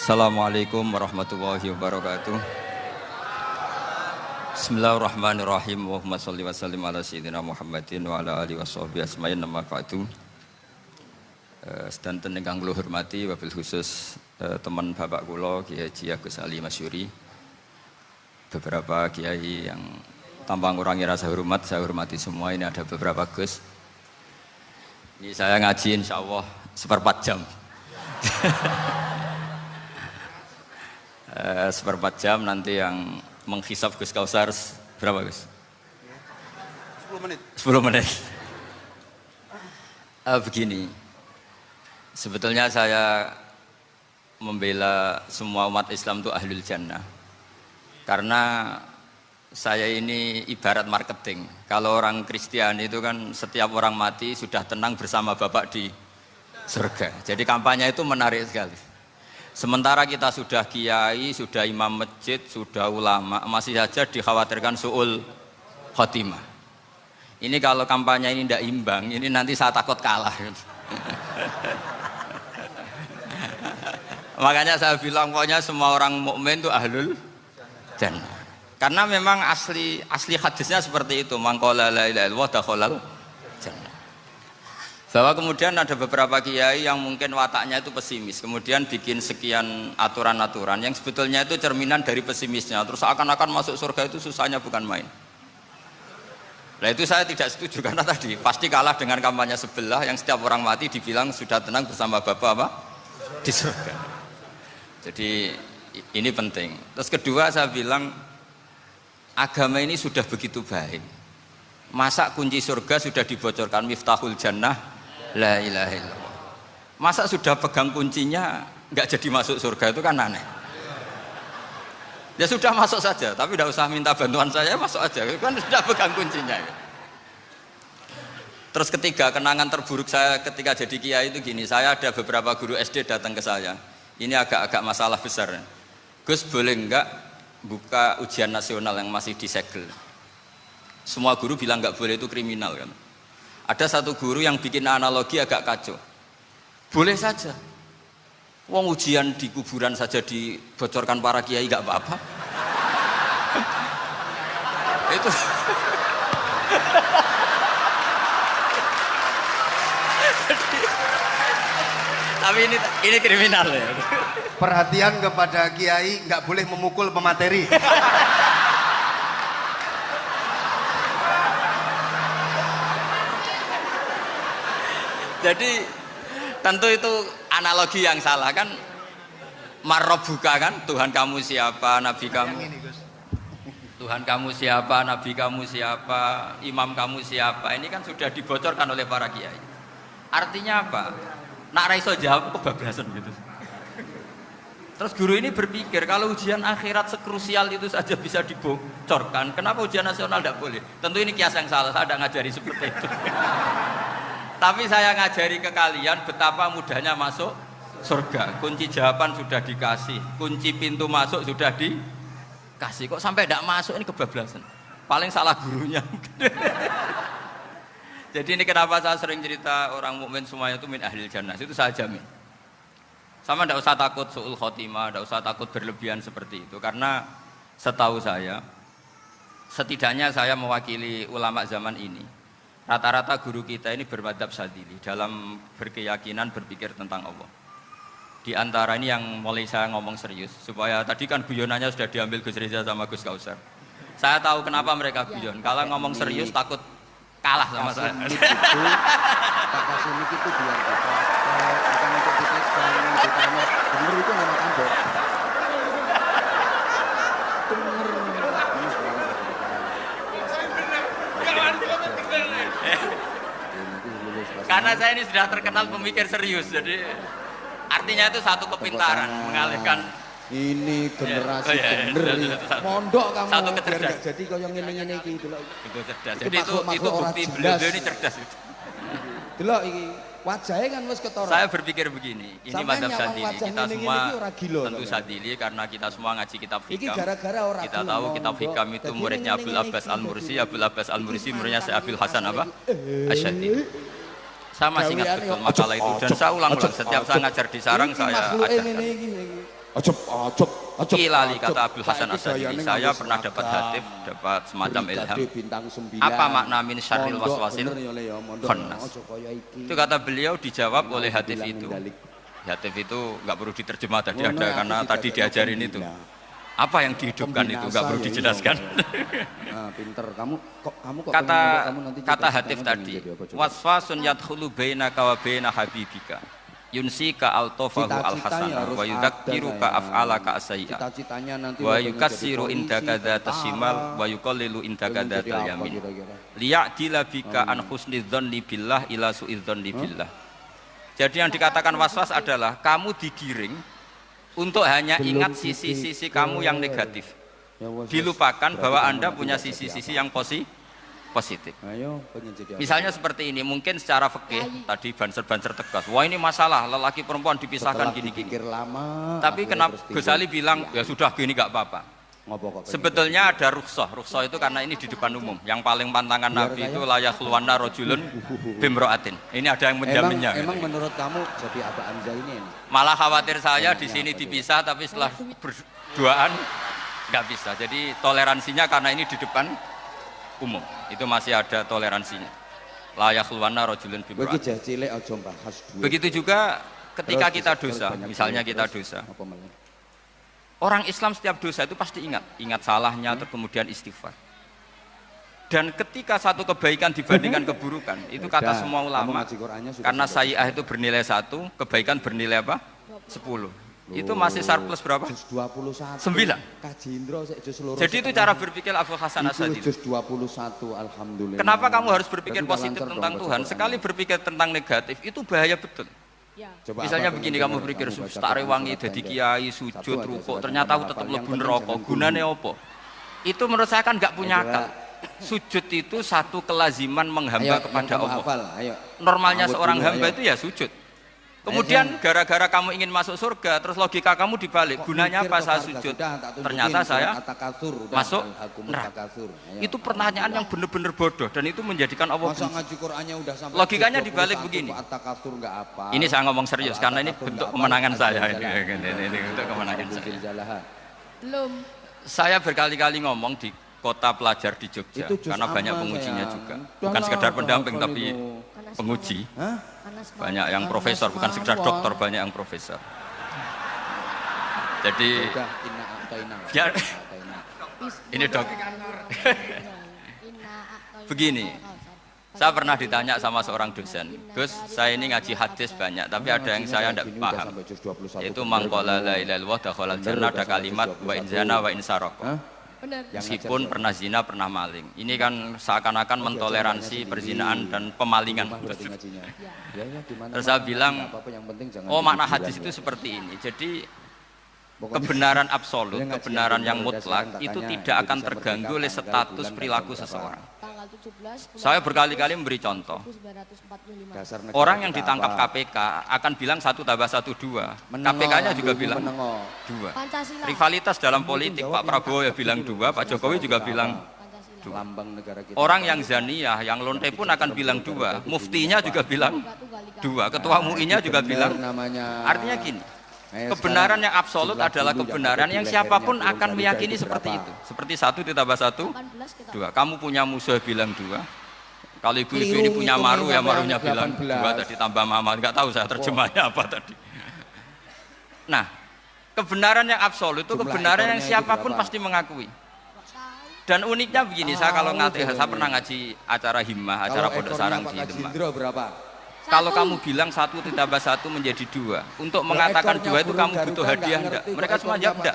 Assalamualaikum warahmatullahi wabarakatuh. Bismillahirrahmanirrahim. Allahumma sholli wa sallim ala sayyidina Muhammadin wa ala alihi washabihi asma'in nama ba'du. Sedanten ingkang kula hormati wabil khusus teman bapak kula Kiai Haji Agus Ali Masyuri. Beberapa kiai yang tanpa ngurangi rasa hormat, saya hormati semua. Ini ada beberapa Gus. Ini saya ngaji insyaallah seperempat jam. Seperempat jam nanti yang menghisap Gus Kausar berapa Gus? 10 menit. 10 menit. Begini, sebetulnya saya membela semua umat Islam itu ahlul jannah. Karena saya ini ibarat marketing. Kalau orang Kristiani itu kan setiap orang mati sudah tenang bersama Bapak di surga. Jadi kampanye itu menarik sekali. Sementara kita sudah kiai, sudah imam masjid, sudah ulama, masih saja dikhawatirkan su'ul khotimah. Ini kalau kampanye ini tidak imbang, ini nanti saya takut kalah. Makanya saya bilang pokoknya semua orang mukmin itu ahlul jannah. Karena memang asli hadisnya seperti itu, man qala la ilaha illallah dakhalal jannah. Bahwa kemudian ada beberapa kiai yang mungkin wataknya itu pesimis, kemudian bikin sekian aturan-aturan yang sebetulnya itu cerminan dari pesimisnya, terus akan-akan masuk surga itu susahnya bukan main. Nah itu saya tidak setuju karena tadi pasti kalah dengan kampanye sebelah yang setiap orang mati dibilang sudah tenang bersama Bapak apa? Di surga. Jadi ini penting. Terus kedua saya bilang agama ini sudah begitu baik. Masa kunci surga sudah dibocorkan miftahul jannah la ilaha illallah. Masa sudah pegang kuncinya nggak jadi masuk surga, itu kan aneh. Ya sudah masuk saja, tapi tidak usah minta bantuan saya, masuk aja, kan sudah pegang kuncinya. Terus ketiga, kenangan terburuk saya ketika jadi kiai itu gini, saya ada beberapa guru SD datang ke saya. Ini agak-agak masalah besar. Gus boleh nggak buka ujian nasional yang masih disegel? Semua guru bilang nggak boleh, itu kriminal kan. Ada satu guru yang bikin analogi agak kacau. Boleh saja. Wong ujian di kuburan saja dibocorkan para kiai nggak apa-apa. Itu. Tapi ini kriminal ya. Perhatian kepada kiai, nggak boleh memukul pemateri. Jadi tentu itu analogi yang salah kan. Marrobuka kan, Tuhan kamu siapa, Nabi kamu. Tuhan kamu siapa, Nabi kamu siapa, imam kamu siapa. Ini kan sudah dibocorkan oleh para kiai. Artinya apa? Nak raiso jawab kebablasan gitu. Terus guru ini berpikir kalau ujian akhirat sekrusial itu saja bisa dibocorkan, kenapa ujian nasional tidak boleh? Tentu ini kias yang salah, saya tidak ngajari seperti itu. Tapi saya ngajari ke kalian betapa mudahnya masuk surga. Kunci jawaban sudah dikasih, kunci pintu masuk sudah dikasih. Kok sampai tidak masuk, ini kebablasan. Paling salah gurunya. Jadi ini kenapa saya sering cerita orang mukmin semuanya itu min ahlil jannah. Itu saya jamin. Sama tidak usah takut su'ul khotimah, tidak usah takut berlebihan seperti itu. Karena setahu saya, setidaknya saya mewakili ulama zaman ini. Rata-rata guru kita ini bermadhab Syadzili dalam berkeyakinan berpikir tentang Allah. Di antara ini yang mulai saya ngomong serius, supaya tadi kan guyonannya sudah diambil Gus Reza sama Gus Kausar. Saya tahu kenapa mereka guyon. Kalau ngomong serius takut kalah sama saya. Pak Kasumik itu biar kita bukan untuk kita sekarang ditanya bener itu nama kamu. Karena saya ini sudah terkenal pemikir serius, jadi artinya itu satu kepintaran mengalihkan. Ini generasi bener. Mondok kamu satu biar kecerdasan. nggak jadi kau yang ngene-ngene iki delok. Itu cerdas. Jadi itu bukti beliau ini cerdas itu. Delok iki wajahnya kan wis ketara. Saya berpikir begini, ini madzhab Syadzili. Kita semua tentu kan? Syadzili karena kita semua ngaji kitab Iki hikam. gara-gara orang Kita tahu kitab hikam itu muridnya Abdul Abbas Al-Mursi, Abdul Abbas Al-Mursi muridnya Syekh Abdul Hasan apa? Asyadzili. Saya masih ingat betul makalah itu dan saya ulang-ulang setiap saya ngajar di sarang saya ada. Ojo. Kilali kata Abdul Hasan Asy'ari, saya pernah dapat hatif, dapat semacam ilham. Bintang 9. Apa makna min syarril waswasil khannas? Itu kata beliau dijawab oleh hatif itu. Hatif itu nggak perlu diterjemah tadi ada karena tadi diajarin itu. Apa yang dihidupkan itu nggak perlu dijelaskan. Nah, pinter kamu kok Kata hatif tadi, waswasun yadkhulu bainaka wa baina habibika. Yunsika altofahu alhasanah wa yudzakiruka af'alaka asayyi'ah cita-citanya nanti wa yukassiru indaka dzatas shimal wa yuqallilu indaka dzatal yamin liya'dila bika an husnidzanni billah ila su'idzanni billah. Jadi yang dikatakan waswas adalah kamu digiring untuk hanya ingat sisi-sisi kamu yang negatif, dilupakan bahwa Anda punya sisi-sisi yang positif. Misalnya seperti ini, mungkin secara fikih tadi banser-banser tegas, wah ini masalah lelaki perempuan dipisahkan gini-gini. Tapi kenapa Ghazali bilang ya sudah gini gak apa-apa. Sebetulnya ada rukhsah. Rukhsah itu karena ini di depan umum. Yang paling pantangan Nabi itu layak luwana rojulun bimroatin. Ini ada yang menjaminnya. Emang menurut kamu jadi apa Anda ini? Malah khawatir saya di sini dipisah, tapi setelah berduaan nggak bisa. Jadi toleransinya karena ini di depan umum itu masih ada toleransinya. Layak luwana rojulun bimroatin. Begitu juga ketika kita dosa, misalnya kita dosa. Orang Islam setiap dosa itu pasti ingat salahnya, terus kemudian istighfar. Dan ketika satu kebaikan dibandingkan keburukan, itu kata semua ulama, karena sayi'ah itu bernilai 1, kebaikan bernilai apa? 10. Itu masih surplus berapa? 9. Jadi itu cara berpikir Abdul Hasan Asy'ari. Alhamdulillah. Kenapa kamu harus berpikir positif tentang Tuhan? Sekali berpikir tentang negatif, itu bahaya betul. Misalnya begini, kamu berpikir tak rewangi jadi kiai sujud rukuk ternyata aku tetap lebih neraka, gunane opo? Itu menurut saya kan nggak punya akal. Sujud itu satu kelaziman menghamba kepada Allah. Normalnya seorang hamba itu ya sujud. Kemudian gara-gara kamu ingin masuk surga, terus logika kamu dibalik, gunanya apa saya sujud? Ternyata saya masuk neraka. Itu pertanyaan yang benar-benar bodoh dan itu menjadikan Allah benci. Logikanya dibalik begini. Ini saya ngomong serius karena ini bentuk kemenangan saya. Ini bentuk kemenangan saya. Saya berkali-kali ngomong di kota pelajar di Jogja karena banyak pengujinya juga. Bukan sekedar pendamping tapi penguji. Banyak yang profesor, bukan sekedar dokter, banyak yang profesor. Jadi biar ini dok. Begini, saya pernah ditanya sama seorang dosen, Gus, saya ini ngaji hadis banyak, tapi ada yang saya tidak paham. Yaitu mangkola la ilaha illallah dakhalal jannah, ada kalimat wa in zana wa in saraka. Meskipun pernah zina, pernah maling. Ini kan seakan-akan mentoleransi perzinaan dan pemalingan. Terus saya bilang, oh makna hadis itu seperti ini. Jadi kebenaran absolut, kebenaran yang mutlak itu tidak akan terganggu oleh status perilaku seseorang. Saya berkali-kali memberi contoh. Orang yang ditangkap KPK akan bilang 1 tambah 1 2. KPK-nya juga bilang 2. Rivalitas dalam politik, Pak Prabowo ya bilang 2, Pak Jokowi juga bilang 2. Orang yang zaniyah, yang lonte pun akan bilang 2. Muftinya juga bilang 2. Ketua MUI-nya juga bilang. Artinya gini. Kebenaran yang absolut adalah kebenaran yang siapapun akan meyakini seperti itu. Seperti 1 ditambah 1, 2. Kamu punya musuh bilang 2. Kalau ibu-ibu ini punya maru ya marunya bilang 2 tadi tambah mama. Enggak tahu saya terjemahnya apa tadi. Nah, kebenaran yang absolut itu kebenaran yang siapapun pasti mengakui. Dan uniknya begini, saya kalau saya pernah ngaji acara himmah, acara pondok sarang di Demak. Kalau kamu bilang 1 ditambah 1 menjadi 2, untuk mengatakan 2 itu kamu butuh hadiah enggak? Mereka semua jawab enggak.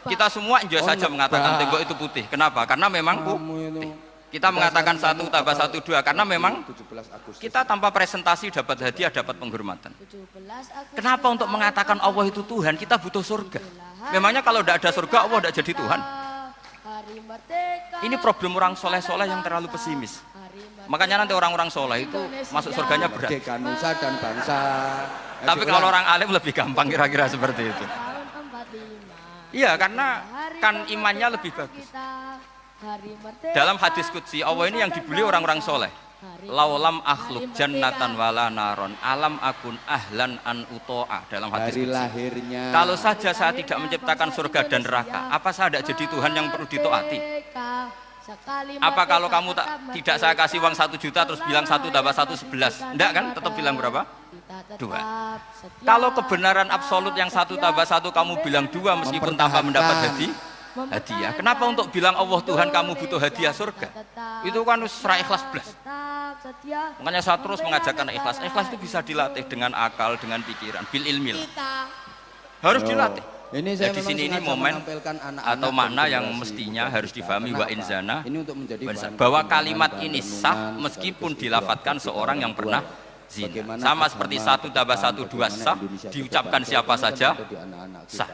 Kita semua enjoy saja mengatakan tembok itu putih. Kenapa? Karena memang putih. Kita mengatakan 1 tambah 1 2 karena memang kita tanpa presentasi dapat hadiah, dapat penghormatan. Kenapa untuk mengatakan Allah itu Tuhan kita butuh surga? Memangnya kalau tidak ada surga Allah tidak jadi Tuhan? Ini problem orang soleh-soleh yang terlalu pesimis. Makanya nanti orang-orang soleh itu masuk surganya berat. Nusa dan bangsa. Tapi kalau orang alim lebih gampang kira-kira seperti itu. Iya, karena kan imannya lebih bagus. Dalam hadis qudsi Allah ini yang dibeli orang-orang soleh. laulam akhluk jannatan wala naron alam akun ahlan an uto'a dalam hadis Dari qudsi. lahirnya. Kalau saja saya tidak menciptakan surga dan neraka, apa saya tidak jadi Tuhan yang perlu ditaati? Apa kalau kamu tidak saya kasih uang 1 juta terus bilang 1 tambah 1 11? Enggak kan? Tetap bilang berapa? 2. Kalau kebenaran absolut yang 1 tambah 1 kamu bilang 2 meskipun tanpa mendapat hadiah. Kenapa untuk bilang Allah Tuhan kamu butuh hadiah surga? Itu kan serah ikhlas belas. Makanya saya terus mengajarkan ikhlas. Ikhlas itu bisa dilatih dengan akal, dengan pikiran, bil ilmil. Harus dilatih. Ini saya di sini ini sengaja momen menampilkan anak-anak atau makna yang bergenerasi mestinya kepada harus kita. difahami wa Kenapa? inzana Ini untuk menjadi bahan bahwa pertimbangan, kalimat bahan ini renungan, sah meskipun sekaligus dilafatkan itu seorang yang pernah zina. bagaimana Sama agama, seperti 1 tambah 1 2 sah Indonesia ke diucapkan depan. siapa Itu saja ada di anak-anak kita. sah.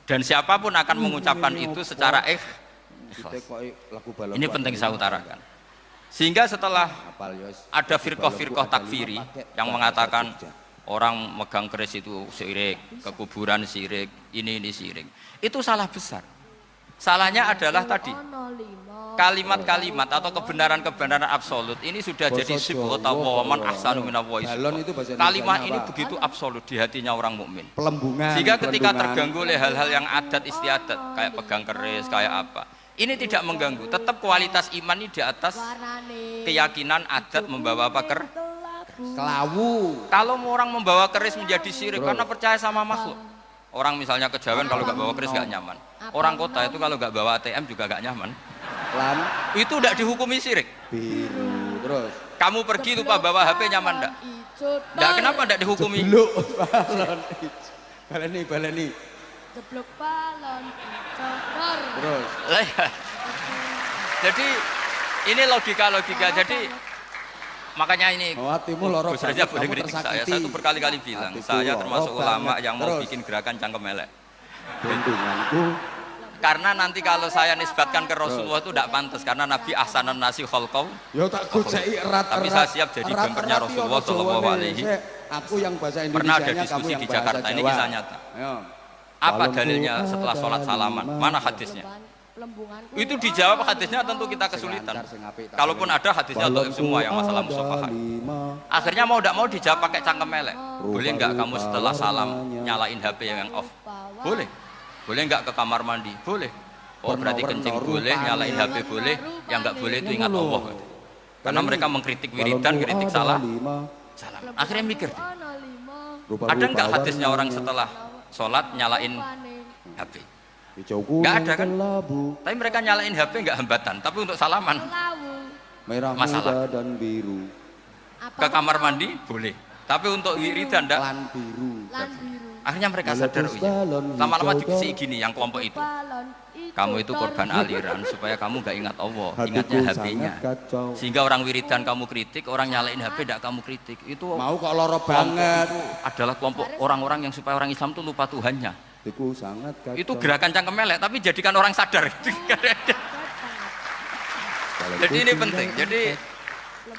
Dan siapapun akan mengucapkan itu secara Kita kok lagu balon ini penting saya utarakan. Sehingga setelah Apal, yos. ada firqah-firqah takfiri yang mengatakan orang megang keris itu syirik, ke kuburan syirik, ini syirik. Itu salah besar. Salahnya adalah tadi kalimat-kalimat atau kebenaran-kebenaran absolut ini sudah jadi sibghah wa man ahsanu minallahi sibghah. Kalimat ini begitu absolut di hatinya orang mukmin. Pelembungan. Sehingga ketika pelendungan. terganggu oleh hal-hal yang adat istiadat kayak pegang keris, kayak apa, ini tidak mengganggu. Tetap kualitas iman ini di atas keyakinan adat membawa apa Kelawu. Kalau orang membawa keris menjadi syirik karena percaya sama makhluk. Orang misalnya kejawen kalau nggak bawa keris nggak nyaman. Orang kota itu kalau nggak bawa ATM juga nggak nyaman. Lan Itu tidak dihukumi syirik. biru. Terus. Kamu pergi lupa bawa HP nyaman enggak? Enggak, kenapa enggak dihukumi? Jeblok balon. Baleni. Jeblok balon hijau. Terus. Lah, ya. Jadi ini logika. Jadi makanya ini Hatimu loro. Gus Reza boleh kritik saya. Saya tuh berkali-kali bilang, saya termasuk ulama yang mau bikin gerakan cangkem elek. Bendunganku. Karena nanti kalau saya nisbatkan ke Rasulullah itu tidak pantas karena Nabi ahsanan nasi khalqau. Ya tak goceki erat. Tapi saya siap jadi bempernya Rasulullah sallallahu alaihi. Aku yang bahasa Indonesia. Pernah ada diskusi di Jakarta, ini kisah nyata. Apa dalilnya setelah sholat salaman? Mana hadisnya? Itu dijawab hadisnya tentu kita kesulitan. Kalaupun ada hadisnya untuk semua yang masalah musafahah. Akhirnya mau tidak mau dijawab pakai cangkem melek. Boleh nggak kamu setelah salam nyalain HP yang off? Boleh. Boleh nggak ke kamar mandi? Boleh. Oh berarti kencing boleh, nyalain HP boleh. Yang nggak boleh itu ingat Allah. Karena mereka mengkritik wiridan, kritik salam. Akhirnya mikir. Ada nggak hadisnya orang setelah sholat nyalain HP? Nggak ada kan? Tapi mereka nyalain HP nggak hambatan. Tapi untuk salaman Merah, masalah. muda, dan biru. Ke kamar mandi boleh. Tapi untuk wiridan enggak. Lan biru. Akhirnya mereka sadar, oh iya. Lama-lama dikisi gini yang kelompok itu. Kamu itu korban aliran supaya kamu nggak ingat Allah, ingatnya HP-nya. Sehingga orang wiridan kamu kritik, orang nyalain HP tidak kamu kritik. Itu Mau kok loro kelompok banget. itu adalah kelompok orang-orang yang supaya orang Islam itu lupa Tuhannya. Iku sangat kacau. Itu gerakan cangkem melek, tapi jadikan orang sadar. Jadi ini penting. Jadi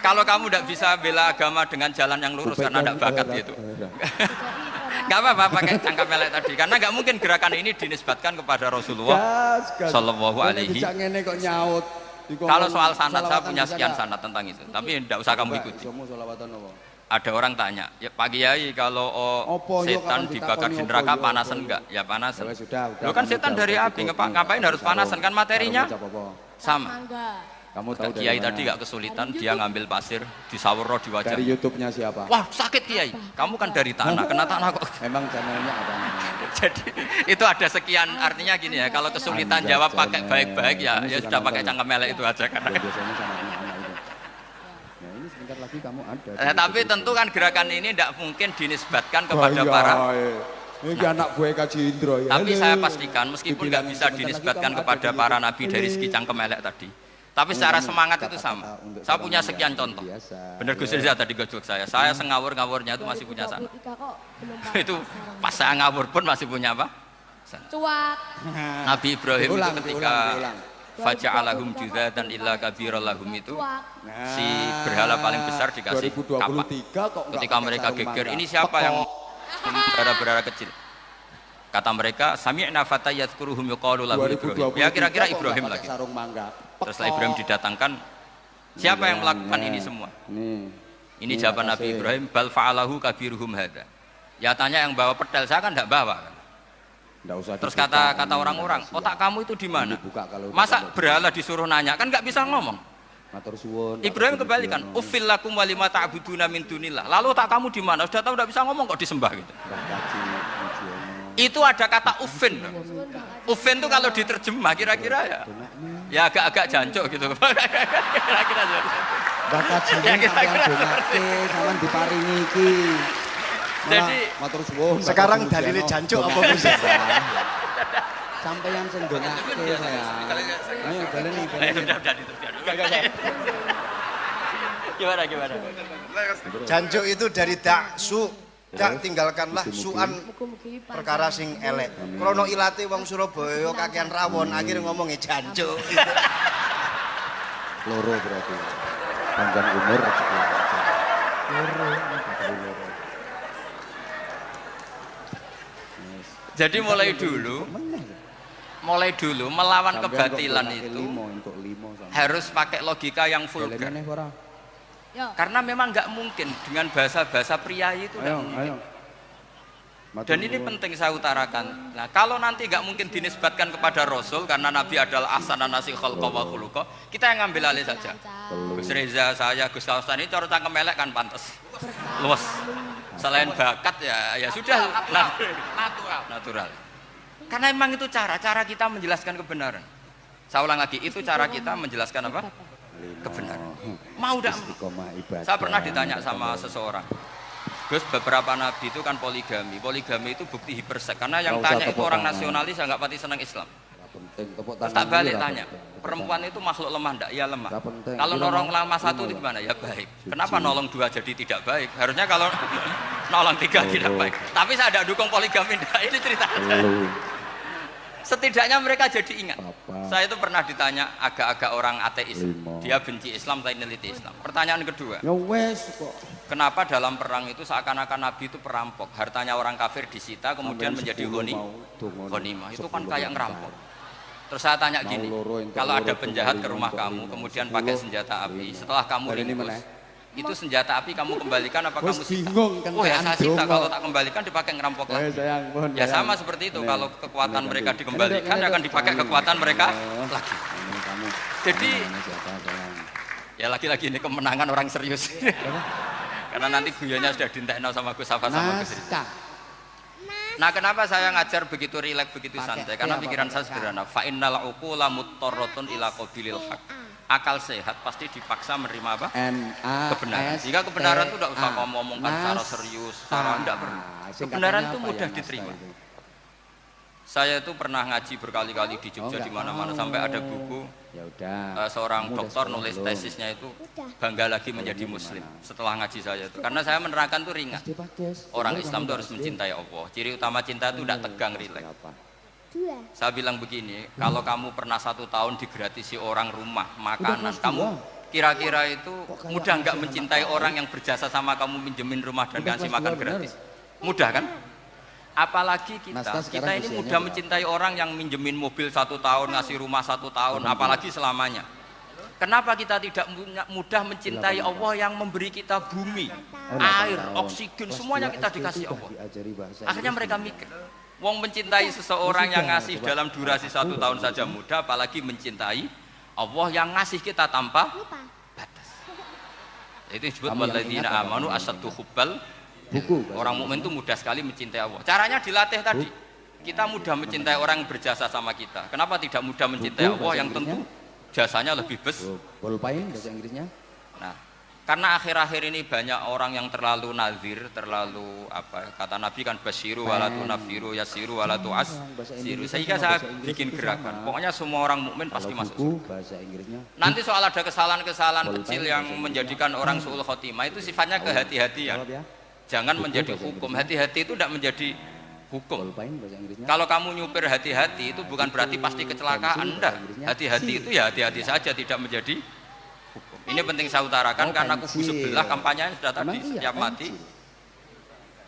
kalau kamu tidak bisa bela agama dengan jalan yang lurus karena tidak bakat gitu. Gak apa-apa pakai cangkem melek tadi, karena nggak mungkin gerakan ini dinisbatkan kepada Rasulullah Shallallahu Alaihi. Kalau soal sanad saya punya sekian sanad tentang itu, tapi tidak usah kamu ikuti. Ada orang tanya, ya Pak Kiai kalau setan dibakar di neraka panasan enggak? Ya panasan. Lo kan setan dari api, ngapain harus panasan? Kan materinya sama. Kamu tahu Kiai tadi gak kesulitan, dia ngambil pasir, disawero di wajah. Dari YouTube-nya siapa? Wah sakit Kiai, kamu kan dari tanah, kena tanah kok. Memang channelnya apa? Jadi itu ada sekian, artinya gini ya, kalau kesulitan jawab pakai baik-baik ya sudah pakai cangkem melek itu aja karena. Biasanya sama anak-anak itu. Ya ini sebentar lagi kamu ada. Tapi tentu kan gerakan ini tidak mungkin dinisbatkan kepada para. Ini anak gue Kaji Indro ya. Tapi saya pastikan meskipun nggak bisa dinisbatkan kepada para nabi dari segi cangkem melek tadi. Tapi secara semangat itu sama. Saya punya sekian contoh. Bener Gus Rizal tadi gojok saya. Saya sengawur-ngawurnya itu masih punya sana. Itu pas saya ngawur pun masih punya apa? Cuak. Nabi Ibrahim itu ketika faja'alahum juzatan illa kabirallahum itu si berhala paling besar dikasih kapak. Ketika mereka geger, ini siapa yang berhala kecil? Kata mereka, sami'na fatay yadhkuruhum yuqalu lahu Ibrahim. Ya kira-kira Ibrahim lagi. Terus Ibrahim didatangkan, Siapa yang Iya, melakukan iya. ini semua? Ini Ini jawaban atasnya. Nabi Ibrahim, bal fa'alahu kabiruhum hada. Ya tanya yang bawa pedal, saya kan enggak bawa. Nggak usah Terus dibuka, kata ini orang-orang, rahasia. otak kamu itu di mana? Dibuka kalau Masa udah berhala disuruh nanya, kan nggak bisa ngomong. matur suwun. Ibrahim kebalikan, ufil lakum walima ta'buduna min dunillah. Lalu otak kamu di mana? Sudah tahu nggak bisa ngomong kok disembah gitu. Mbah Kaji Mujiono. Itu ada kata ufin. Ufin itu kalau diterjemah kira-kira ya agak-agak jancuk gitu. Kira-kira Mbah Kaji Ya, kira-kira. sampeyan donake sampean diparingi iki. Jadi- matur suwun. Mbah Sekarang Kaji dalile Mujiono. jancuk apa Donake, musik? Mbah. Sampeyan sing donake saya. Ayo baleni. Gimana gimana? Jancuk itu dari dak su. Dak tinggalkanlah suan Mugi-mugi perkara sing elek. Krono ilate wong Surabaya kakean rawon akhirnya ngomongnya jancuk. Loro berarti. Panjang umur rezeki. Loro. Jadi mulai dulu melawan kebatilan itu harus pakai logika yang vulgar. Yo. Karena memang nggak mungkin dengan bahasa-bahasa priayi itu nggak Ayo, mungkin. ayo. Dan ini penting saya utarakan. Nah, kalau nanti nggak mungkin dinisbatkan kepada Rasul karena Nabi adalah ahsanan nasi khalqa wa khuluqa, kita yang ngambil alih saja. Gus Reza, saya, Gus Kaustan ini cara cangkem elek kan pantas. Luas. Selain bakat ya sudah natural. Karena emang itu cara kita menjelaskan kebenaran. Saya ulang lagi, itu cara kita menjelaskan apa? Kebenaran. Mau tidak? Saya pernah ditanya sama seseorang, Gus, beberapa nabi itu kan poligami itu bukti hipersek karena yang Nggak usah tanya itu tepuk orang tangan. nasionalis yang nggak pati senang Islam. Penting tepuk Terus tangan. tak balik dulu, tanya, Pak. perempuan itu makhluk lemah enggak? Ya lemah. Nggak penting. Kalau Itu nolong lemah. lama satu itu gimana? Ya baik. Kenapa nolong dua jadi tidak baik? Harusnya kalau nolong tiga tidak baik. Tapi saya tidak dukung poligami. Nah, ini cerita. Lu. Setidaknya mereka jadi ingat. Apa? Saya itu pernah ditanya agak-agak orang ateis. Lima. Dia benci Islam tapi neliti Islam. Pertanyaan kedua, Ya wes kok. kenapa dalam perang itu seakan-akan Nabi itu perampok? Hartanya orang kafir disita kemudian Sampeyan menjadi 10 mau dongono. ghanimah. Itu kan 10 kayak mau ngerampok. Terus saya tanya Mau gini, loro, entuk kalau loro, ada penjahat ke lima, rumah entuk kamu lima. kemudian 10, pakai senjata api, lima. setelah kamu Kali ini ringkus, meneh. itu senjata api kamu kembalikan apa Wes kamu sita? bingung kan, Oh ya saya sita, dongo. kalau tak kembalikan dipakai ngerampok lagi. sayang, mohon. Ya sama seperti itu, kalau kekuatan mereka dikembalikan akan dipakai kekuatan mereka lagi. Kamu. Jadi Siapa sayang? ya lagi-lagi ini kemenangan orang serius. Karena nanti guyonnya sudah dintekno sama Gus Safa sama Gus Rizky. Naskah. Nah, kenapa saya ngajar begitu rileks, begitu Pakai santai? Karena apa, pikiran pakai saya sederhana. Fa innal uqula muttarratun ila qabilil haq. Akal sehat pasti dipaksa menerima apa? NA Kebenaran. Jika kebenaran itu tidak usah kamu omongkan secara serius, secara tidak perlu. Kebenaran itu mudah diterima. Saya itu pernah ngaji berkali-kali di Jogja di mana-mana sampai ada buku Ya udah. seorang Kamu udah dokter sekolah nulis belum? tesisnya itu bangga lagi menjadi muslim setelah ngaji saya itu. Karena saya menerangkan itu ringan. SD Pakdes. Orang Umur Islam kamu itu harus SD? mencintai Allah. Ciri utama cinta itu tidak tegang, rileks. Berapa? Saya bilang begini, kalau kamu pernah 1 tahun digratisi orang rumah, makanan, kamu kira-kira itu mudah nggak mencintai orang yang berjasa sama kamu minjemin rumah dan Udah kasih kelas makan 2 bener. gratis? Mudah kan? Apalagi Naskah kita sekarang ini usianya mudah berapa? mencintai orang yang minjemin mobil 1 tahun, ngasih rumah 1 tahun, apalagi selamanya. Kenapa kita tidak mudah mencintai Allah yang memberi kita bumi, air, oksigen, semuanya kita dikasih Allah. Akhirnya mereka mikir, wong mencintai seseorang yang ngasih dalam durasi 1 tahun saja mudah, apalagi mencintai Allah yang ngasih kita tanpa batas. Itu disebut walladzina amanu asaddu hubbal. Buku. Orang mukmin itu mudah sekali mencintai Allah. Caranya dilatih tadi. Kita mudah mencintai orang yang berjasa sama kita. Kenapa tidak mudah mencintai Allah yang tentu jasanya lebih besar? Bolpain bahasa Inggrisnya. Nah, karena akhir-akhir ini banyak orang yang terlalu nazir, terlalu apa? Kata Nabi kan basyiru walatu nafiru yasiru walatu asiru. Sehingga saya bikin gerakan. Pokoknya semua orang mukmin pasti masuk Buku surga. bahasa Inggrisnya. Nanti soal ada kesalahan-kesalahan kecil yang menjadikan orang suul khotimah itu sifatnya kehati-hatian. Jawab ya. Jangan menjadi hukum. Hati-hati itu tidak menjadi hukum. Bolpain bahasa Inggrisnya. Kalau kamu nyupir hati-hati itu bukan berarti pasti kecelakaan. Enggak. Hati-hati itu ya hati-hati saja, tidak menjadi hukum. Ini penting saya utarakan karena kubu sebelah kampanyenya sudah tadi. Setiap mati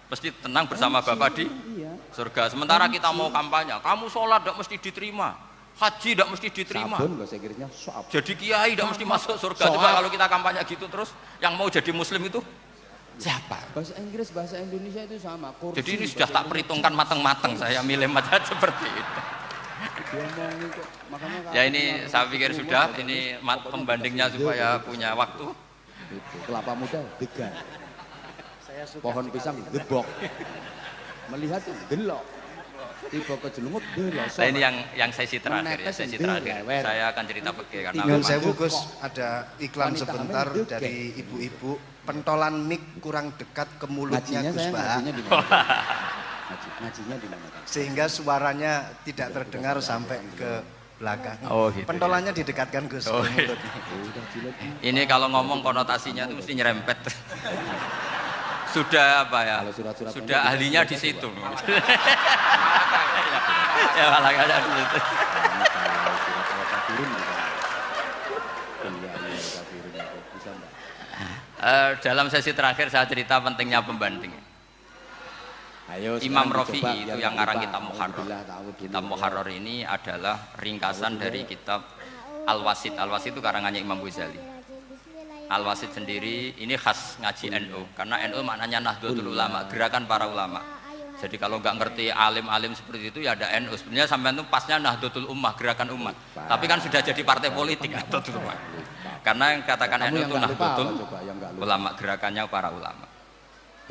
mesti tenang bersama Bapak di Iya. surga. Sementara kita mau kampanye, kamu sholat tidak mesti diterima. Haji tidak mesti diterima. Sabun bahasa Inggrisnya soap. Jadi kiai tidak mesti masuk surga. Coba kalau kita kampanye gitu terus, yang mau jadi muslim itu siapa? Bahasa Inggris, bahasa Indonesia itu sama. Kursi, Jadi ini sudah tak perhitungkan matang-matang saya milih macam seperti itu. Ya ini saya pikir sudah, ini pembandingnya supaya punya waktu. Itu kelapa muda degan. Pohon pisang gebok. Melihat gelok. Tiba ke jelungut delok. Nah ini yang sesi terakhir ya, sesi terakhir. Saya akan cerita begini karena Tinggal saya Gus, ada iklan sebentar dari ibu-ibu. Pentolan mic kurang dekat ke mulutnya Gus Bah. Ngajinya di mana? Sehingga suaranya tidak terdengar sampai ke belakang. Oh, gitu, Pentolannya didekatkan Gus ke mulut. ini kalau ngomong konotasinya itu mesti nyerempet. Sudah apa ya? Sudah ahlinya di situ. Ya malah ada di situ. Dalam sesi terakhir saya cerita pentingnya pembanding. Ayo, Imam Rafi'i itu yang ngarang kitab Muharrar. Kitab Muharrar ini adalah ringkasan dari kitab Al-Wasit. Al-Wasit itu karangannya Imam Ghazali. Al-Wasit sendiri ini khas ngaji NU karena NU maknanya Nahdlatul Ulama, gerakan para ulama. Jadi kalau nggak ngerti alim-alim seperti itu ya ada NU. Sebenarnya sampai itu pasnya Nahdlatul Ummah, gerakan umat. Tapi kan sudah jadi partai politik Nahdlatul Ummah. Karena yang katakan NU itu Nahdlatul Ulama, gerakannya para ulama.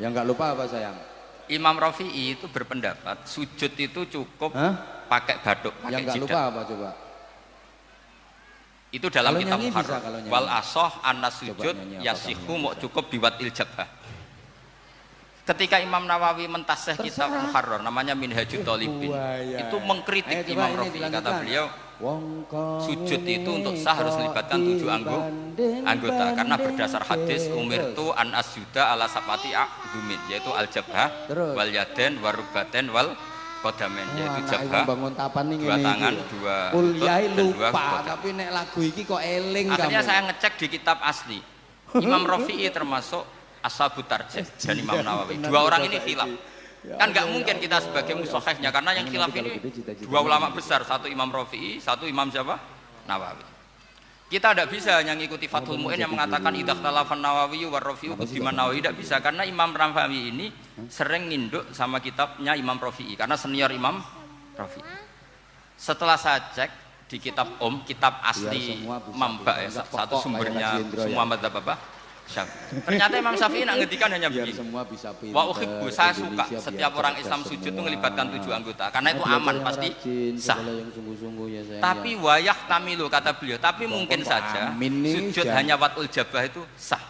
Yang nggak lupa apa sayang? Imam Rafi'i itu berpendapat sujud itu cukup pakai baduk, pakai yang nggak lupa apa coba? Itu dalam kalau kitab nyanyi Muharrar. bisa, Wal asoh anas sujud yasihu mau cukup biwatil jabhah. Ketika Imam Nawawi mentasih kitab Muharrar namanya Minhajut Thalibin, itu mengkritik Imam Rafi'i. Kata beliau, sujud itu untuk sah harus melibatkan 7 anggota karena berdasar hadis umirtu an asjuda ala sapati a'zumin, yaitu al jabhah wal yaden warubaten wal kodamen, yaitu jabhah, 2 tangan, 2 lutut dan 2 kodam. Tapi nek lagu iki kok eling. Akhirnya saya ngecek di kitab asli Imam Rafi'i termasuk Ashabut Tarjih dan Imam Nawawi. 2 orang ini khilaf. Kan nggak mungkin kita sebagai musohehnya karena yang khilaf ini 2 ulama besar, satu Imam Rafi'i, satu Imam siapa? Nawawi. Kita tidak bisa hanya ngikuti Fathul Mu'in yang mengatakan idza khalafan Nawawi war Rafi'u qudiman Nawawi, tidak bisa karena Imam Rafi'i ini sering ninduk sama kitabnya Imam Rafi'i karena senior Imam Rafi'i. Setelah saya cek di kitab kitab asli Mamba ya, satu sumbernya semua madzhab apa? Syafi'i. Ternyata Imam Syafi'i nak ngedikan hanya begini. Wa uhibbu, saya suka setiap orang Islam sujud itu melibatkan 7 anggota karena itu aman pasti sah. Tapi wayah tamilu kata beliau, tapi mungkin saja sujud hanya watul jabah itu sah.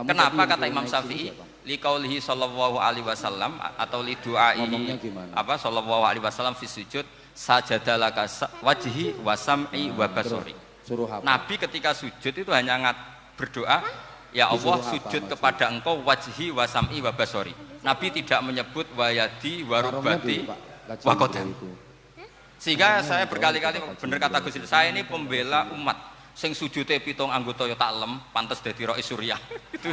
Kenapa kata Imam Syafi'i? Liqaulihi sallallahu alaihi wasallam atau li du'aihi apa sallallahu alaihi wasallam fi sujud sajadalaka wajhi wa sam'i wa basari. Nabi ketika sujud itu hanya berdoa, ya Allah sujud kepada engkau wajhi wa sam'i wa basari. Nabi tidak menyebut wayadi wa rubati wa qadam. Sehingga saya berkali-kali bener kata Gus, saya ini pembela umat sing sujute 7 anggota ya tak lem pantes dadi Rais Suriah. Itu.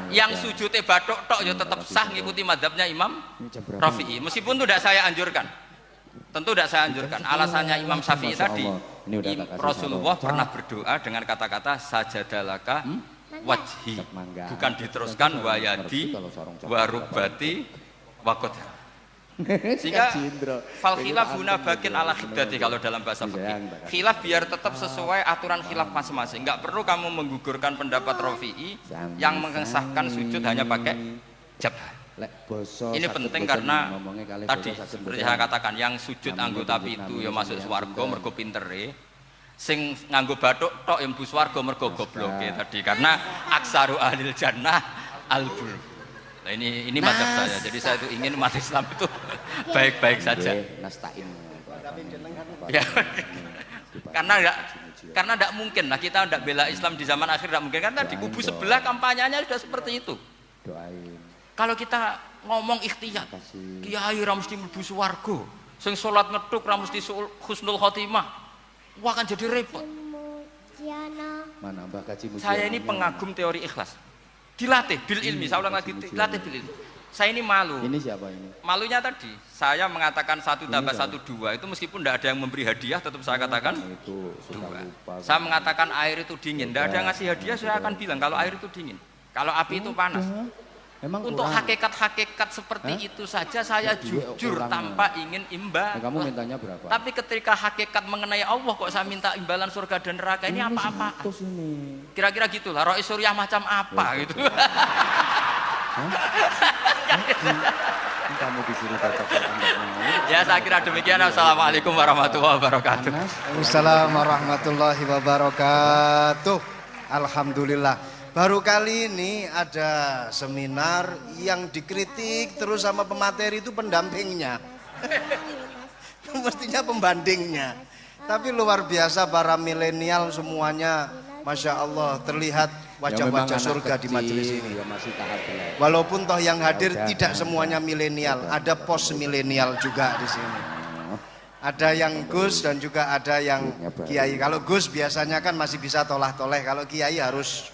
Yang sujute bathuk tok ya tetap sah ngikuti mazhabnya Imam Rafi'i. Meskipun itu tidak saya anjurkan. Tentu tidak saya anjurkan. Alasannya Imam Syafi'i tadi, Rasulullah pernah berdoa dengan kata-kata sajadalaka wajhi, bukan diteruskan wayadi warubati wakoda. Sehingga fal khilaf guna bagian ala khidati kalau dalam bahasa fikih. Khilaf biar tetap sesuai aturan khilaf masing-masing. Enggak perlu kamu menggugurkan pendapat Rafi'i yang mengesahkan sujud hanya pakai jabhah. Ini penting karena tadi seperti saya katakan yang sujud anggota itu ya masuk swarga mergo pintere, sing nganggo bathuk tok yang mlebu swarga mergo gobloke tadi karena aksaru ahlil jannah albul. Nah ini mazhab saya. Jadi saya itu ingin umat Islam itu baik-baik saja. Ya. Karena tidak mungkin lah kita tidak bela Islam di zaman akhir, tidak mungkin karena di kubu sebelah kampanyenya sudah seperti itu. Kalau kita ngomong ikhtiyat, kiai ra mesti mlebu swarga, sing salat ngethuk ra mesti husnul khotimah. Wah kan jadi repot. Saya ini pengagum teori ikhlas. Dilatih bil ilmi, saya ulang lagi, dilatih bil ilmi. Saya ini malu. Ini siapa ini? Malunya tadi, saya mengatakan 1 tambah 1 2 itu meskipun tidak ada yang memberi hadiah tetap saya katakan Itu sudah 2. lupa. Saya mengatakan air itu dingin, tidak ada yang ngasih hadiah saya akan bilang kalau air itu dingin, kalau api itu panas. Emang Untuk kurang. hakikat-hakikat seperti itu saja saya jujur kurang. tanpa ingin Nah, imbal. kamu mintanya berapa? Tapi ketika hakikat mengenai Allah kok saya minta imbalan surga dan neraka ini apa-apa? 100 ini. Kira-kira gitulah. Rois Suryah macam apa gitu? Kamu disuruh baca Quran enggak mau. Ya saya kira demikian. Assalamualaikum warahmatullahi wabarakatuh. Waalaikumsalam warahmatullahi wabarakatuh. Alhamdulillah. Baru kali ini ada seminar yang dikritik terus sama pemateri itu pendampingnya. Mestinya pembandingnya. Tapi luar biasa para milenial semuanya, Masya Allah, terlihat wajah-wajah surga di majelis ini. Ya masih tahap belajar. Walaupun toh yang hadir tidak semuanya milenial, ada pos milenial juga di sini. Ada yang Gus dan juga ada yang Kiai. Kalau Gus biasanya kan masih bisa tolah-toleh, kalau Kiai harus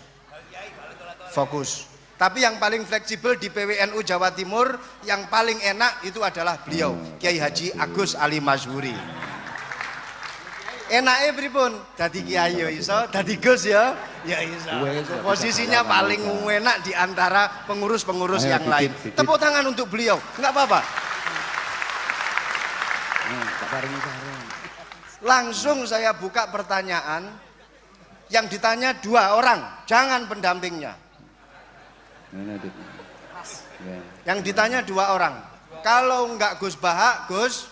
fokus. Tapi yang paling fleksibel di PWNU Jawa Timur, yang paling enak itu adalah beliau, Kiai Haji Agus Ali Mazhuri. Enaknya pripun? Dadi Kiai ya iso, dadi Gus ya iso. Posisinya paling enak di antara pengurus-pengurus yang lain. Tepuk tangan untuk beliau, enggak apa-apa. Langsung saya buka pertanyaan. Yang ditanya 2 orang, jangan pendampingnya. Yang ditanya 2 orang. Kalau enggak Gus Baha, Gus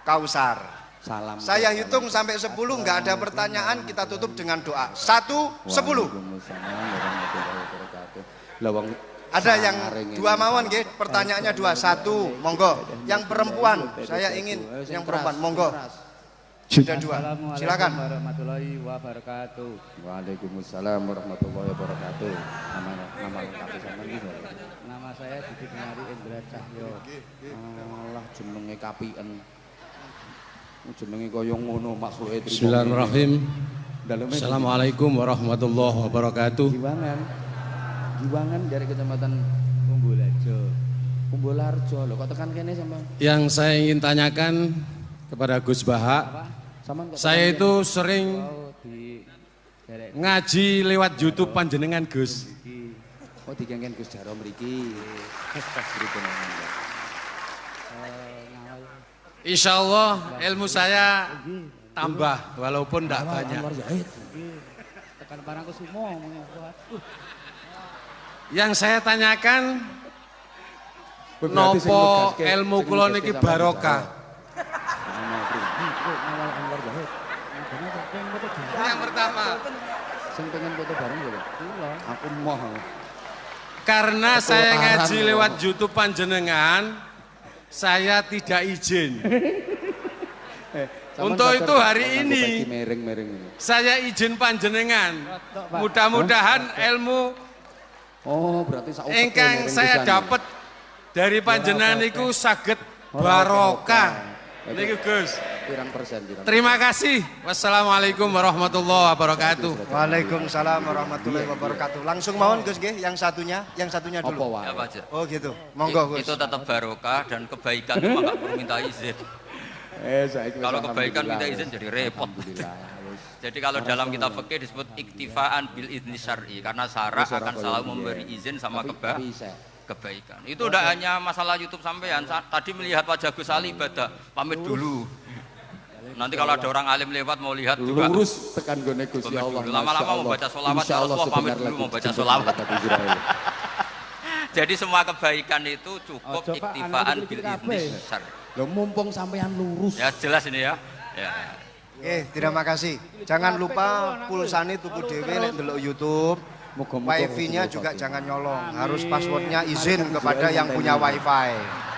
Kausar. Salam. Saya hitung sampai 10, enggak ada pertanyaan, kita tutup dengan doa. 1, 10. Ada yang 2 mawon nggih, pertanyaannya 2. 1, monggo. Yang perempuan, saya ingin yang perempuan, monggo. Sudah 2. Silakan. Warahmatullahi wabarakatuh. Waalaikumsalam warahmatullahi wabarakatuh. Nama lengkap sampean iki. Nama saya Didi Benari Indra Cahyo. Allah jenenge kapien. Jenenge kaya ngono maksude. Bismillahirrahmanirrahim. Assalamualaikum warahmatullahi wabarakatuh. Jiwangan dari Kecamatan Umbulajo. Umbularjo. Lho kok tekan kene sampean? Yang saya ingin tanyakan kepada Gus Baha, saya itu sering ngaji lewat YouTube panjenengan Gus. Oh digengken Gus Jaro mriki. Insya Allah ilmu saya tambah walaupun tidak banyak. Tekan parangku semua. Yang saya tanyakan, nopo ilmu kula niki barokah. Yang pertama, sing pengen foto bareng ya, aku mau. Karena saya ngaji lewat YouTube panjenengan, saya tidak izin. Untuk itu hari ini saya izin panjenengan. Mudah-mudahan ilmu ingkang saya dapat dari panjenengan itu saged barokah. Niku Gus. Pirang persen? Terima kasih. Wassalamualaikum warahmatullahi wabarakatuh. Waalaikumsalam warahmatullahi wabarakatuh. Langsung mawon Gus nggih, yang satunya dulu. Apa aja? Oh gitu. Monggo Gus. Itu tetap barokah dan kebaikan itu enggak perlu minta izin. Kalau kebaikan minta izin jadi repot. Jadi kalau dalam kitab fikih disebut iktifaan bil idzni syar'i, karena syara akan selalu memberi izin sama kebaikan. Itu udah hanya masalah YouTube sampean. Tadi melihat wajah Gus Ali ibadah, pamit dulu. Nanti kalau ada orang alim lewat mau lihat juga. Lurus tekan gone Gus ya Allah. Lama-lama mau baca sholawat, ya Rasulullah pamit dulu mau baca sholawat. Jadi semua kebaikan itu cukup iktifaan bil idzni syar'i. Lho mumpung sampean lurus. Ya jelas ini ya. Ya. Terima kasih. Jangan lupa pulsane tuku dhewe lek ndelok YouTube. Wifi-nya juga jangan nyolong, harus passwordnya izin kepada yang punya wifi.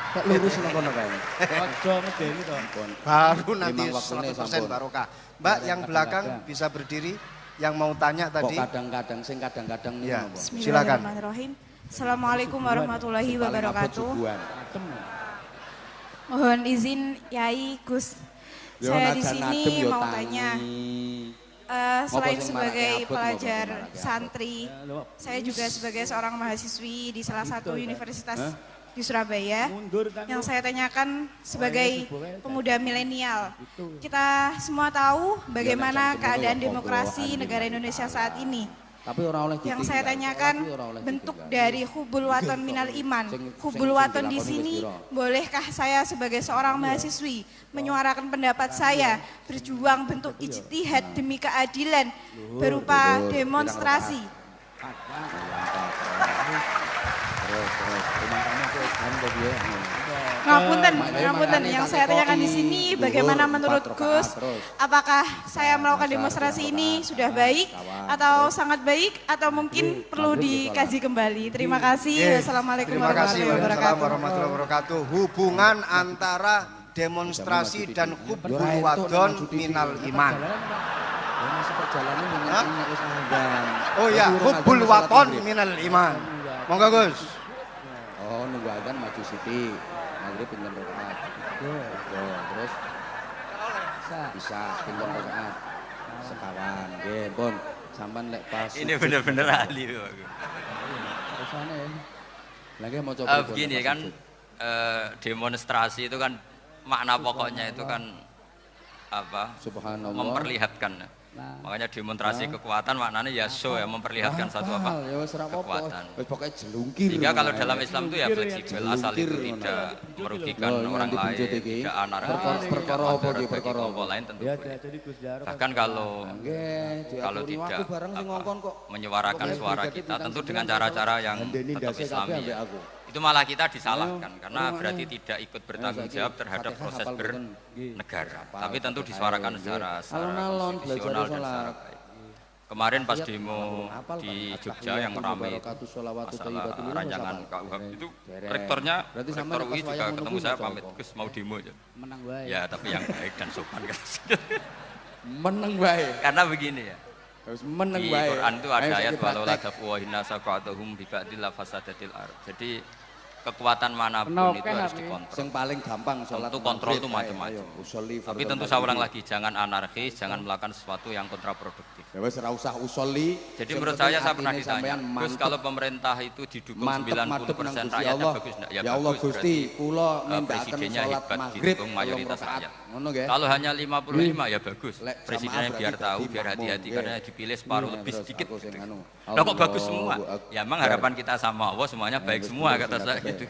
Tak lurus nang kono kae. Aja medeni to. Baru nanti 100% barokah. Mbak yang belakang bisa berdiri, yang mau tanya tadi. Kadang-kadang sing kadang-kadang ya, silakan. Assalamualaikum warahmatullahi wabarakatuh. Mohon izin Yai Gus. Saya di sini mau tanya. Selain sing sebagai marake abot, pelajar ngopo sing marake abot? santri, saya juga sebagai seorang mahasiswi di salah satu universitas di Surabaya. Yang saya tanyakan sebagai pemuda milenial, kita semua tahu bagaimana keadaan demokrasi negara Indonesia saat ini. Tapi ora oleh Yang saya tanyakan bentuk dari hubul waton minal iman. Hubul waton di sini, bolehkah saya sebagai seorang mahasiswi menyuarakan pendapat saya, berjuang bentuk ijtihad demi keadilan berupa demonstrasi. Ngapunten, yang saya tanyakan di sini bagaimana menurut Gus, apakah saya melakukan demonstrasi ini sudah baik atau sangat baik atau mungkin perlu dikaji kembali. Terima kasih. Wassalamualaikum Terima kasih. warahmatullahi Waalaikumsalam wabarakatuh. warahmatullahi wabarakatuh. Hubungan antara demonstrasi dan hubbul wadon minal iman. Masih perjalanan dengan usahakan. Oh ya, hubbul waton minal iman. Monggo Gus. Oh, nunggu azan maju siti. Maghrib pinjam rakaat. Terus bisa pinjam rakaat. Sekawan, nggih, pun. Sampan lek pas. Ini bener-bener ahli loh aku. Rasane. Lagi mau coba. Begini kan demonstrasi itu kan makna pokoknya itu kan apa? Subhanallah. Memperlihatkan. Makanya demonstrasi kekuatan maknanya ya show ya, memperlihatkan satu apa? Kekuatan. Pokoknya jelungkir. Sehingga kalau dalam Islam itu ya fleksibel, asal itu tidak merugikan orang lain, tidak anarkis, tidak mudarat bagi kelompok lain tentu boleh. Bahkan kalau tidak menyuarakan suara kita, tentu dengan cara-cara yang tetap Islami ya. Itu malah kita disalahkan karena berarti tidak ikut bertanggung jawab terhadap proses bernegara. Tapi tentu disuarakan secara konstitusional dan secara baik. Kemarin pas demo di Jogja yang ramai itu masalah rancangan KUHP itu rektor UI juga ketemu saya pamit Gus mau demo aja. Ya tapi yang baik dan sopan. Meneng baik. Karena begini ya. Harus meneng Di baik. Quran itu ada ayat walau ladafu wa inna saqatuhum bi ba'dil fasadatil ard. Jadi kekuatan manapun itu harus dikontrol. Yang paling gampang sholat. Tentu kontrol itu macam-macam. Tapi tentu saya ulang lagi, jangan anarkis, jangan melakukan sesuatu yang kontraproduktif. Ya wes ora usah usoli. Jadi menurut saya pernah ditanya, Gus kalau pemerintah itu didukung 90% rakyatnya bagus enggak? Ya Allah Gusti, kula presidennya hebat didukung mayoritas rakyat. Kalau hanya 55 ya bagus. Presidennya biar tahu, biar hati-hati karena dipilih separuh lebih sedikit. Lah kok bagus semua? Ya emang harapan kita sama Allah semuanya baik semua kata saya gitu.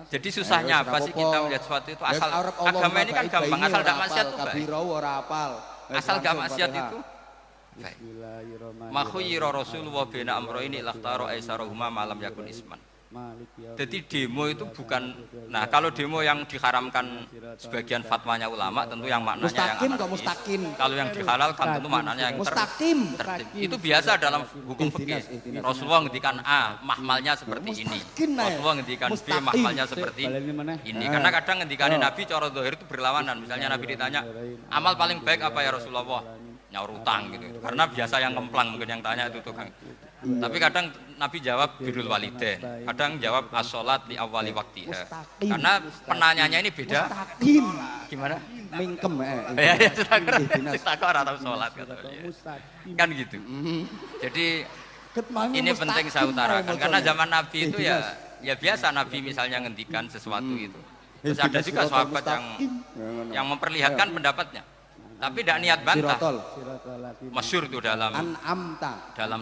Jadi susahnya apa sih kita melihat sesuatu itu asal agama ini kan gampang, asal gak maksiat itu baik. Asal gak maksiat itu baik. Makhuyira Rasulullah bina amroini lakhtaro aisarohuma malam yakun isman. Jadi demo itu bukan, nah kalau demo yang diharamkan sebagian fatwanya ulama tentu yang maknanya yang anarkis. Kalau yang dihalalkan tentu maknanya yang tertib. Itu biasa dalam hukum fikih. Rasulullah ngendikan A, mahmalnya seperti ini. Rasulullah ngendikan B, mahmalnya seperti ini. Karena kadang ngendikan Nabi cara zahir itu berlawanan. Misalnya Nabi ditanya, amal paling baik apa ya Rasulullah? Nyaur utang gitu. Karena biasa yang kemplang mungkin yang tanya itu tukang. Tapi kadang Nabi jawab birrul walidain, kadang jawab as-sholat li awwali waktiha. Karena penanyanya ini beda. Gimana? Mingkem ya takor atau sholat kan gitu. Jadi ini penting saya utarakan karena zaman Nabi itu ya biasa Nabi misalnya ngendikan sesuatu itu. Terus ada juga sahabat yang memperlihatkan pendapatnya. Tapi tidak niat bantah. Masyhur itu dalam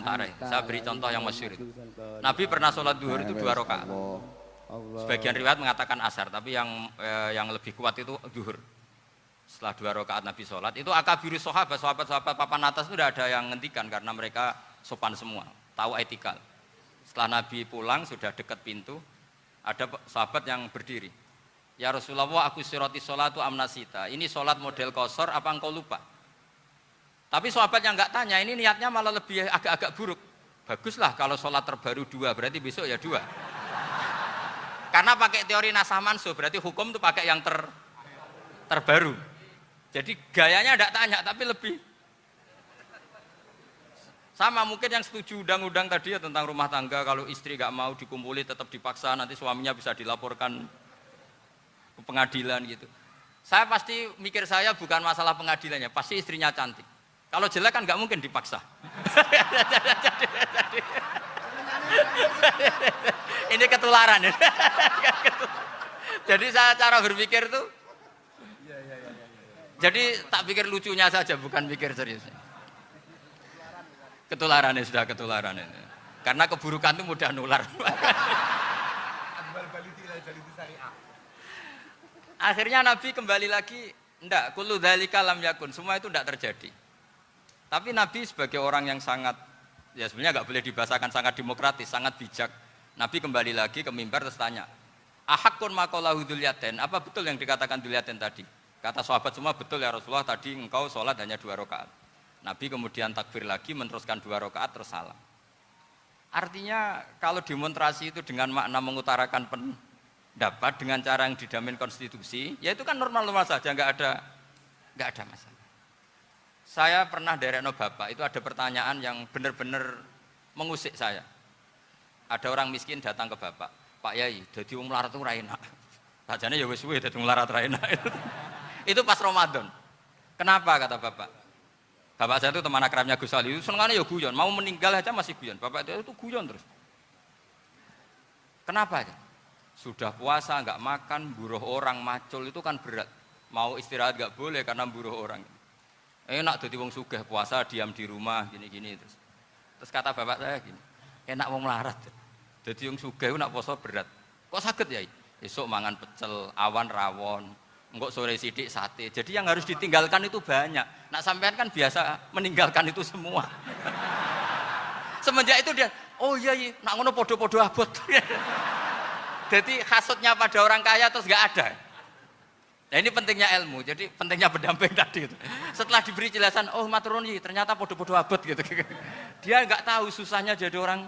tarikh. Saya beri contoh yang masyhur itu. Nabi pernah sholat duhur itu 2 rakaat. Sebagian riwayat mengatakan asar, tapi yang lebih kuat itu duhur. Setelah 2 rakaat Nabi sholat, itu akabirus sahabat papan atas itu tidak ada yang ngentikan karena mereka sopan semua, tahu etikal. Setelah Nabi pulang sudah dekat pintu, ada sahabat yang berdiri. Ya Rasulullah, aku siroti sholatu amnasita. Ini sholat model kosor, apa engkau lupa? Tapi sahabat yang nggak tanya, ini niatnya malah lebih agak-agak buruk. Baguslah kalau sholat terbaru 2, berarti besok ya 2. Karena pakai teori nasah mansuh, berarti hukum itu pakai yang terbaru. Jadi gayanya nggak tanya, tapi lebih. Sama mungkin yang setuju undang-undang tadi ya tentang rumah tangga, kalau istri nggak mau dikumpuli tetap dipaksa, nanti suaminya bisa dilaporkan ke pengadilan gitu. Saya pasti mikir saya bukan masalah pengadilannya, pasti istrinya cantik. Kalau jelek kan nggak mungkin dipaksa. Ini ketularan. Jadi saya cara berpikir tuh, jadi tak pikir lucunya saja, bukan pikir serius. Ketularan ya sudah ketularan ini. Karena keburukan itu mudah nular. Akhirnya Nabi kembali lagi, enggak, kullu dzalika lam yakun, semua itu enggak terjadi. Tapi Nabi sebagai orang yang sangat, ya sebenarnya enggak boleh dibahasakan sangat demokratis, sangat bijak. Nabi kembali lagi ke mimbar terus tanya, ahakun maqalahu dzulyaten, apa betul yang dikatakan dzulyaten tadi? Kata sahabat semua, betul ya Rasulullah, tadi engkau sholat hanya 2 rakaat. Nabi kemudian takbir lagi, meneruskan 2 rakaat terus salam. Artinya kalau demonstrasi itu dengan makna mengutarakan pendapat dengan cara yang dijamin konstitusi, ya itu kan normal-normal saja, nggak ada masalah. Saya pernah dereno bapak, itu ada pertanyaan yang benar-benar mengusik saya. Ada orang miskin datang ke bapak, Pak Yai, jadi wong melarat itu ra enak. Sajane ya wis suwe dadi wong melarat ra enak. Itu pas Ramadan. Kenapa kata bapak? Bapak saya itu teman akrabnya Gus Ali, senengannya ya guyon, mau meninggal aja masih guyon. Bapak itu guyon terus. Kenapa ya? Sudah puasa nggak makan, buruh orang, macul itu kan berat. Mau istirahat nggak boleh karena buruh orang. Enak jadi wong sugih puasa diam di rumah gini-gini terus. Terus kata bapak saya gini, enak wong melarat. Jadi wong sugih nak puasa berat. Kok sakit ya? Esok mangan pecel, awan rawon. Enggak sore sidik sate. Jadi yang harus ditinggalkan itu banyak. Nak sampean kan biasa meninggalkan itu semua. Semenjak itu dia, oh iya, nak ngono podo-podo abot. Jadi hasutnya pada orang kaya terus nggak ada. Nah ini pentingnya ilmu. Jadi pentingnya pendamping tadi itu. Setelah diberi jelasan, oh maturuni ternyata podo-podo abot gitu. Dia nggak tahu susahnya jadi orang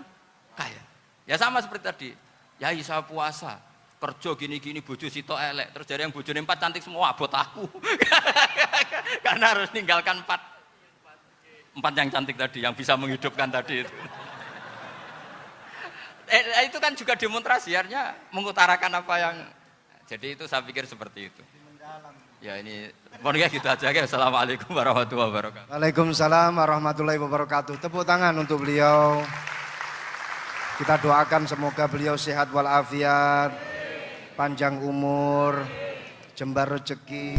kaya. Ya sama seperti tadi. Ya saya puasa. Kerja gini-gini bojo sitok elek terus dari yang bojone 4 cantik semua abot aku. Karena harus ninggalkan 4 yang cantik tadi yang bisa menghidupkan tadi itu. Itu kan juga demonstrasi, artinya mengutarakan apa yang, jadi itu saya pikir seperti itu. Ya ini pokoknya gitu aja ya. Assalamualaikum warahmatullahi wabarakatuh. Waalaikumsalam warahmatullahi wabarakatuh. Tepuk tangan untuk beliau. Kita doakan semoga beliau sehat walafiat, panjang umur, jembar rezeki.